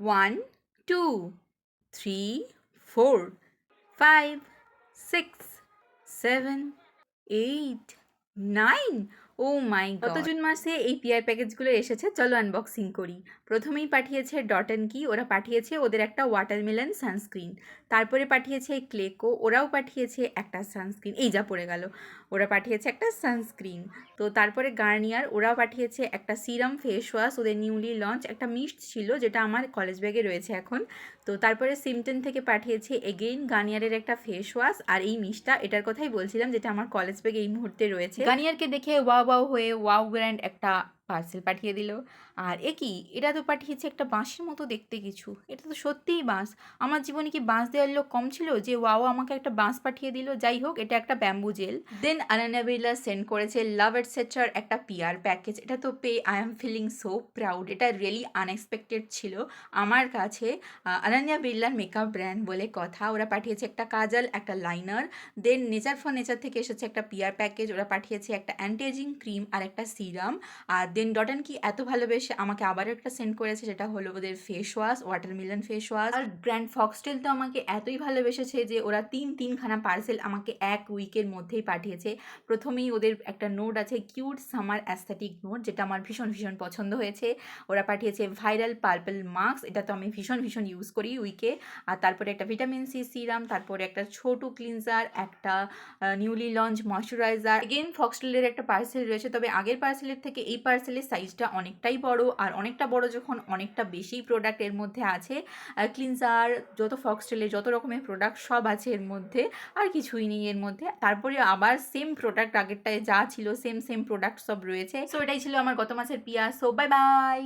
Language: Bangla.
1 2 3 4 5 6 7 8 9 ও মাই গড, গত জুন মাসে এই পিআর প্যাকেজগুলো এসেছে। চলো আনবক্সিং করি। প্রথমেই পাঠিয়েছে ডট অ্যান্ড কি, ওরা পাঠিয়েছে ওদের একটা ওয়াটারমেলন সানস্ক্রিন। তারপরে পাঠিয়েছে ক্লেকো, ওরাও পাঠিয়েছে একটা সানস্ক্রিন। এই যা পড়ে গেল, ওরা পাঠিয়েছে একটা সানস্ক্রিন। তো তারপরে গার্নিয়ার, ওরাও পাঠিয়েছে একটা সিরাম ফেস ওয়াশ, ওদের নিউলি লঞ্চ একটা মিস্ট ছিল যেটা আমার কলেজ ব্যাগে রয়েছে এখন। তো তারপরে সিমটন থেকে পাঠিয়েছে এগেইন গার্নিয়ারের একটা ফেস ওয়াশ আর এই মিস্টটা, এটার কথাই বলছিলাম যেটা আমার কলেজ ব্যাগে এই মুহূর্তে রয়েছে। গার্নিয়ারকে দেখে ওয়াও ওয়াও হয়ে ওয়াও ব্র্যান্ড একটা পার্সেল পাঠিয়ে দিল। আর এ কি, এটা তো পাঠিয়েছে একটা বাঁশের মতো দেখতে কিছু, এটা তো সত্যিই বাঁশ। আমার জীবনে কি বাঁশ দেওয়ার লোক কম ছিল যে ওয়াও আমাকে একটা বাঁশ পাঠিয়ে দিল? যাই হোক, এটা একটা bamboo gel. Then Ananya Birla send করেছে লাভ এটসেট্রার একটা পিআর প্যাকেজ। এটা তো পেয়ে I am feeling so proud, এটা রিয়েলি আনএক্সপেক্টেড ছিল আমার কাছে। আনান্যা বিড়লার মেকআপ ব্র্যান্ড বলে কথা, ওরা পাঠিয়েছে একটা কাজল, একটা liner. Then nature for nature থেকে এসেছে একটা পিআর প্যাকেজ, ওরা পাঠিয়েছে একটা অ্যান্টি এজিং ক্রিম আর একটা সিরাম। আর দেন ডট অ্যান্ড কি এত ভালোবেসে আমাকে আবারও একটা সেন্ড করেছে, যেটা হলো ওদের face wash, watermelon face wash. আর ব্র্যান্ড ফক্সটেল তো আমাকে এতই ভালোবেসেছে যে ওরা তিনখানা পার্সেল আমাকে এক উইকের মধ্যেই পাঠিয়েছে। প্রথমেই ওদের একটা নোট আছে কিউট সামার অ্যাস্থেটিক নোট, যেটা আমার ভীষণ ভীষণ পছন্দ হয়েছে। ওরা পাঠিয়েছে ভাইরাল পার্পল মাস্ক, এটা তো আমি ভীষণ ভীষণ ইউজ করি উইকে। আর তারপরে একটা ভিটামিন সি সিরাম, তারপরে একটা ছোটু ক্লিনজার, একটা নিউলি লঞ্চ ময়শ্চারাইজার। এগেন ফক্সটেলের একটা পার্সেল রয়েছে, তবে আগের পার্সেলের থেকে এই পার্সেলের সাইজটা অনেকটাই বড়। আর অনেকটা বড় যখন অনেকটা বেশি প্রোডাক্ট এর মধ্যে আছে, ক্লিনজার যত ফক্সটেলের যত রকমের প্রোডাক্ট সব আছে এর মধ্যে, আর কিছুই নেই এর মধ্যে। তারপরে আবার সেম প্রোডাক্ট আগেরটায় যা ছিল সেম প্রোডাক্ট সব রয়েছে। সো এটাই ছিল আমার গত মাসের পিয়া। So bye bye.